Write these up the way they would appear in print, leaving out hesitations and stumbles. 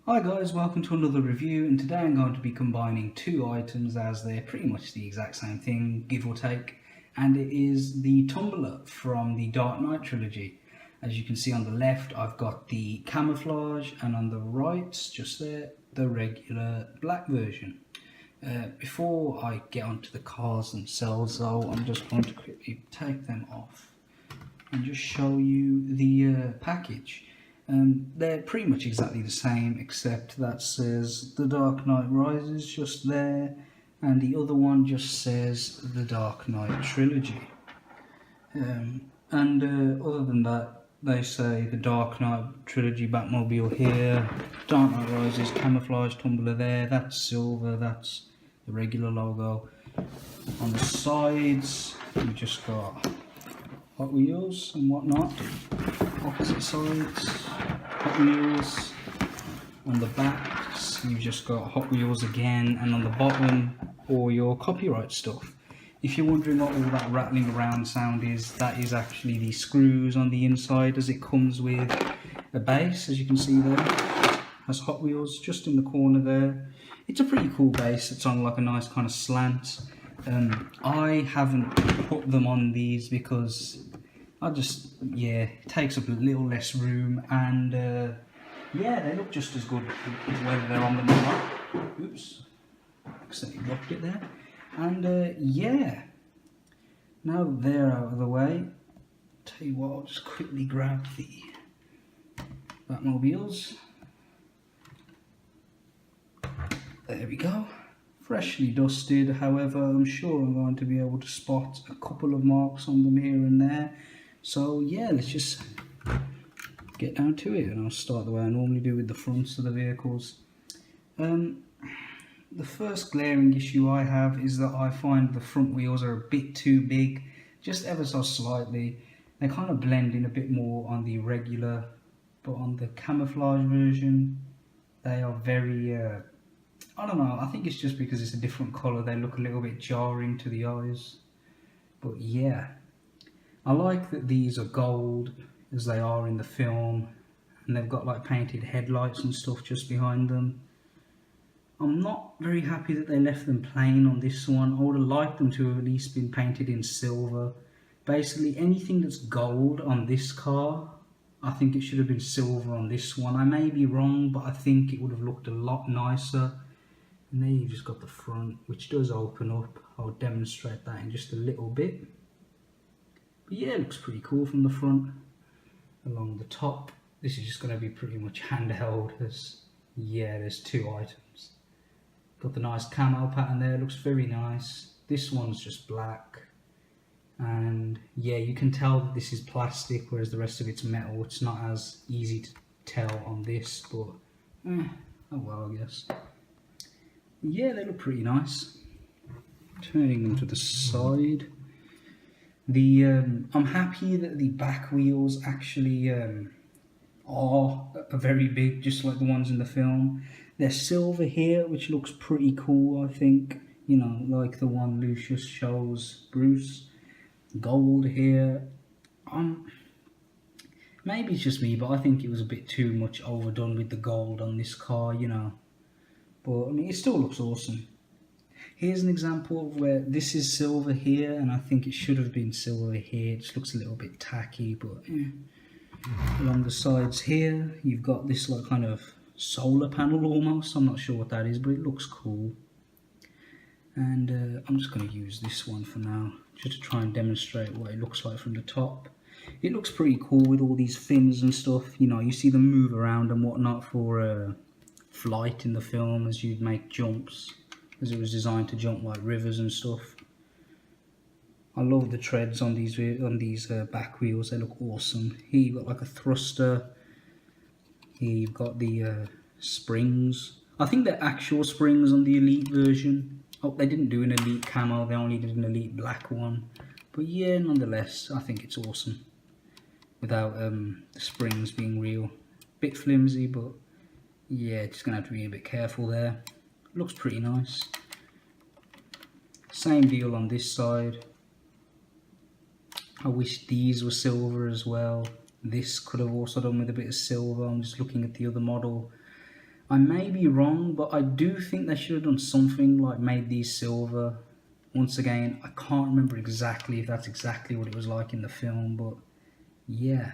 Hi guys, welcome to another review, and today I'm going to be combining two items as they're pretty much the exact same thing, give or take, and it is the tumbler from the Dark Knight trilogy. As you can see on the left I've got the camouflage, and on the right, just there, the regular black version. Before I get onto the cars themselves though, I'm just going to quickly take them off and just show you the package. They're pretty much exactly the same, except that says The Dark Knight Rises just there, and the other one just says The Dark Knight Trilogy. Other than that, they say The Dark Knight Trilogy Batmobile here, Dark Knight Rises Camouflage Tumbler there, that's silver, that's the regular logo. On the sides, we just got Hot Wheels and whatnot. Opposite sides, Hot Wheels. On the backs, you've just got Hot Wheels again, and on the bottom, all your copyright stuff. If you're wondering what all that rattling around sound is, that is actually the screws on the inside, as it comes with a base, as you can see there. Has Hot Wheels just in the corner there. It's a pretty cool base. It's on like a nice kind of slant. I haven't put them on these because it takes up a little less room, and yeah, they look just as good whether they're on them or not. Oops, accidentally dropped it there. And yeah, now they're out of the way, tell you what, I'll just quickly grab the Batmobiles. There we go. Freshly dusted, however, I'm sure I'm going to be able to spot a couple of marks on them here and there. So yeah, let's just get down to it, and I'll start the way I normally do with the fronts of the vehicles. The first glaring issue I have is that I find the front wheels are a bit too big, just ever so slightly. They kind of blend in a bit more on the regular, but on the camouflage version, they are very I don't know, I think it's just because it's a different colour, they look a little bit jarring to the eyes. But yeah, I like that these are gold, as they are in the film, and they've got like painted headlights and stuff just behind them. I'm not very happy that they left them plain on this one. I would have liked them to have at least been painted in silver. Basically anything that's gold on this car, I think it should have been silver on this one. I may be wrong, but I think it would have looked a lot nicer. And then you've just got the front, which does open up. I'll demonstrate that in just a little bit. But yeah, it looks pretty cool from the front. Along the top, this is just going to be pretty much handheld, as yeah, there's two items. Got the nice camo pattern there, looks very nice. This one's just black. And yeah, you can tell that this is plastic, whereas the rest of it's metal. It's not as easy to tell on this, but oh well, I guess. Yeah, they look pretty nice. Turning them to the side, I'm happy that the back wheels actually are very big, just like the ones in the film. They're silver here, which looks pretty cool, I think. You know, like the one Lucius shows Bruce. Gold here. Maybe it's just me, but I think it was a bit too much overdone with the gold on this car, you know. But I mean, it still looks awesome. Here's an example of where this is silver here, and I think it should have been silver here. It just looks a little bit tacky, but along the sides here, you've got this like kind of solar panel almost. I'm not sure what that is, but it looks cool. And I'm just going to use this one for now, just to try and demonstrate what it looks like from the top. It looks pretty cool with all these fins and stuff. You know, you see them move around and whatnot for flight in the film, as you'd make jumps, as it was designed to jump like rivers and stuff. I love the treads on these back wheels. They look awesome. Here you've got like a thruster. Here you've got the springs. I think they're actual springs on the Elite version. Oh, they didn't do an Elite camo, they only did an Elite black one. But yeah, nonetheless, I think it's awesome. Without the springs being real. Bit flimsy, but yeah, just gonna have to be a bit careful there. Looks pretty nice. Same deal on this side. I wish these were silver as well. This could have also done with a bit of silver. I'm just looking at the other model. I may be wrong, but I do think they should have done something like made these silver. Once again, I can't remember exactly if that's exactly what it was like in the film, but yeah.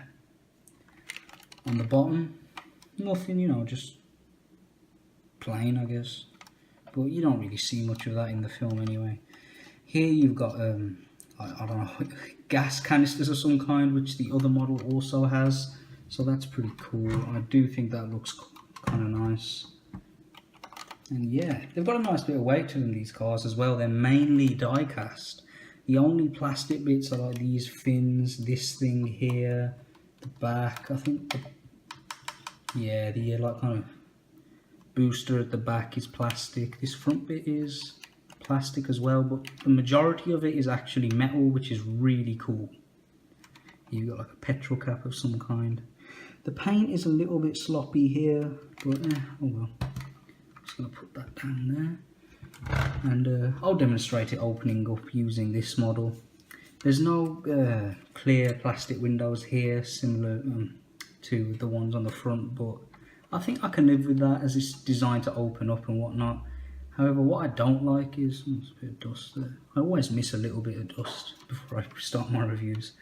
On the bottom, nothing, you know, just plain, I guess. But you don't really see much of that in the film anyway. Here you've got, I don't know, gas canisters of some kind, which the other model also has. So that's pretty cool. I do think that looks kind of nice. And yeah, they've got a nice bit of weight to them, these cars as well. They're mainly die cast. The only plastic bits are like these fins, this thing here, the back, I think, yeah, the like kind of booster at the back is plastic. This front bit is plastic as well, but the majority of it is actually metal, which is really cool. You've got like a petrol cap of some kind. The paint is a little bit sloppy here, but oh well. Just gonna put that down there, and I'll demonstrate it opening up using this model. There's no clear plastic windows here, similar to the ones on the front, but I think I can live with that as it's designed to open up and whatnot. However, what I don't like is, there's a bit of dust there. I always miss a little bit of dust before I start my reviews.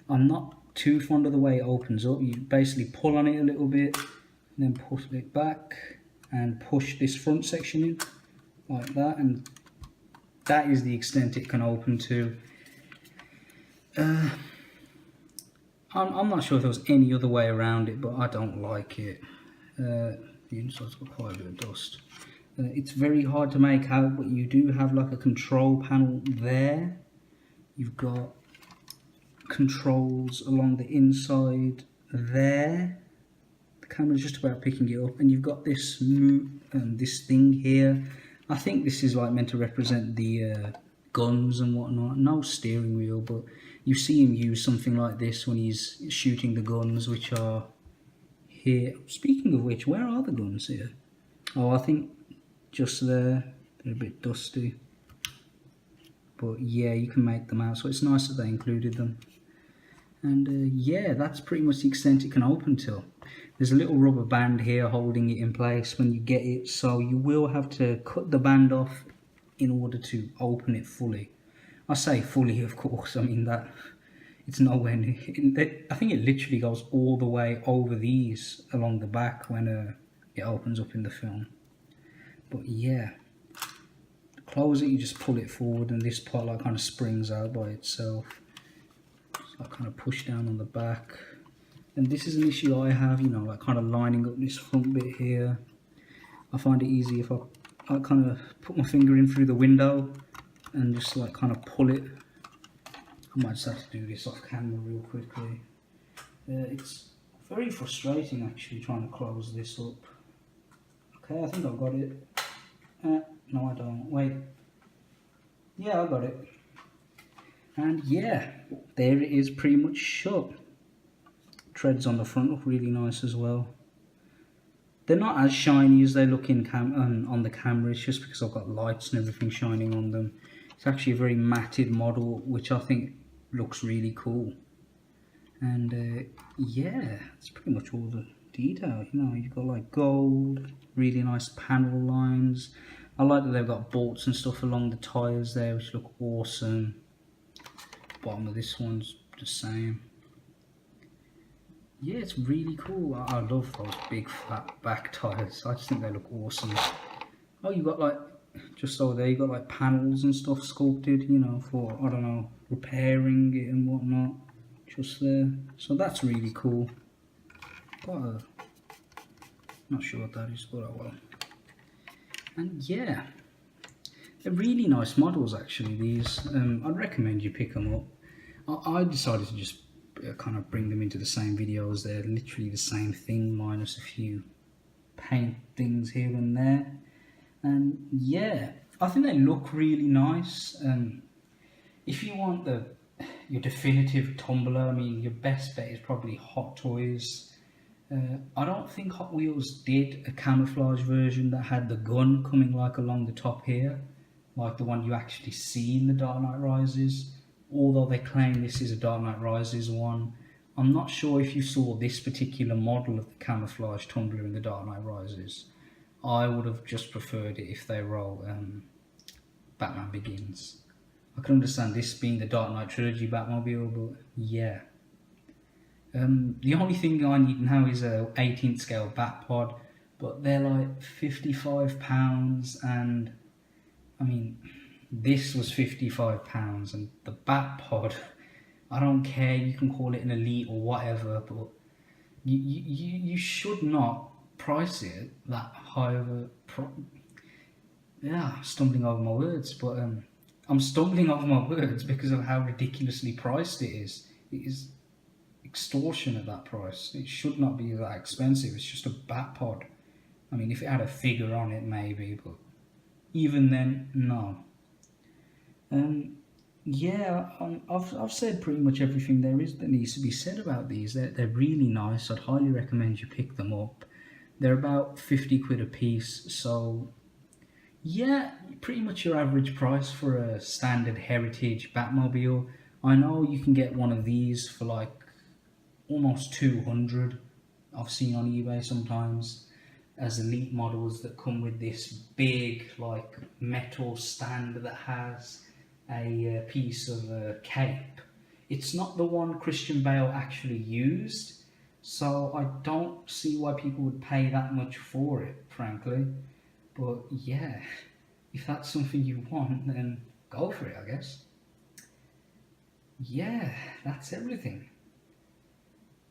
I'm not too fond of the way it opens up. You basically pull on it a little bit, and then pull it back, and push this front section in, like that, and that is the extent it can open to. I'm not sure if there was any other way around it, but I don't like it. The inside's got quite a bit of dust. It's very hard to make out, but you do have like a control panel there. You've got controls along the inside there. The camera's just about picking it up, and you've got this this thing here. I think this is like meant to represent the guns and whatnot. No steering wheel, but you see him use something like this when he's shooting the guns, which are here. Speaking of which, where are the guns here? Oh, I think just there. They're a bit dusty, but yeah, you can make them out, so it's nice that they included them. And yeah, that's pretty much the extent it can open till. There's a little rubber band here holding it in place when you get it, so you will have to cut the band off in order to open it fully. I say fully, of course, I mean that it's nowhere near, I think it literally goes all the way over these along the back when it opens up in the film. But yeah, to close it, you just pull it forward, and this part like kind of springs out by itself. So I kind of push down on the back, and this is an issue I have, you know, like kind of lining up this front bit here. I find it easy if I kind of put my finger in through the window and just like kind of pull it. I might just have to do this off camera real quickly. It's very frustrating actually trying to close this up. Okay, I think I've got it. No, I don't. Wait. Yeah, I got it. And yeah, there it is, pretty much shut. Treads on the front look really nice as well. They're not as shiny as they look in on the camera. It's just because I've got lights and everything shining on them. It's actually a very matted model, which I think looks really cool. And yeah, it's pretty much all the detail. You know, you've got like gold, really nice panel lines. I like that they've got bolts and stuff along the tires there, which look awesome. Bottom of this one's the same. Yeah, it's really cool. I love those big flat back tires. I just think they look awesome. Oh, you got like, just over there, you got like panels and stuff sculpted, you know, for, I don't know, repairing it and whatnot. Just there. So that's really cool. But not sure what that is, but oh well. And yeah, they're really nice models actually, these. I'd recommend you pick them up. I decided to just kind of bring them into the same videos. They're literally the same thing minus a few paint things here and there. And yeah, I think they look really nice. If you want your definitive tumbler, I mean, your best bet is probably Hot Toys. I don't think Hot Wheels did a camouflage version that had the gun coming like along the top here, like the one you actually see in The Dark Knight Rises. Although they claim this is a Dark Knight Rises one, I'm not sure if you saw this particular model of the Camouflage Tumbler in The Dark Knight Rises. I would have just preferred it if they roll Batman Begins. I can understand this being the Dark Knight Trilogy Batmobile, but yeah. The only thing I need now is a 18th scale Batpod, but they're like £55, and I mean, this was £55, and the Batpod, I don't care, you can call it an Elite or whatever, but you should not price it that high of a yeah, stumbling over my words, but I'm stumbling over my words because of how ridiculously priced it is. It is extortion at that price. It should not be that expensive. It's just a Batpod. I mean, if it had a figure on it, maybe, but even then, no. Yeah, I've said pretty much everything there is that needs to be said about these. They're really nice. I'd highly recommend you pick them up. They're about 50 quid a piece, so yeah, pretty much your average price for a standard heritage Batmobile. I know you can get one of these for like almost 200. I've seen on eBay sometimes as elite models that come with this big like metal stand that has a piece of cape. It's not the one Christian Bale actually used, so I don't see why people would pay that much for it, frankly. But yeah, if that's something you want, then go for it, I guess. Yeah, that's everything.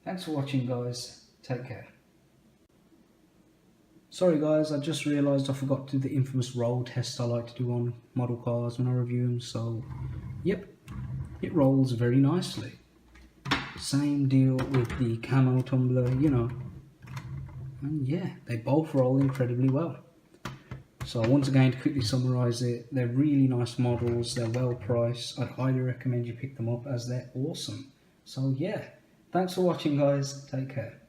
Thanks for watching, guys. Take care. Sorry guys, I just realised I forgot to do the infamous roll test I like to do on model cars when I review them, so yep, it rolls very nicely. Same deal with the Camo Tumbler, you know, and yeah, they both roll incredibly well. So once again, to quickly summarise it, they're really nice models, they're well priced, I'd highly recommend you pick them up as they're awesome. So yeah, thanks for watching guys, take care.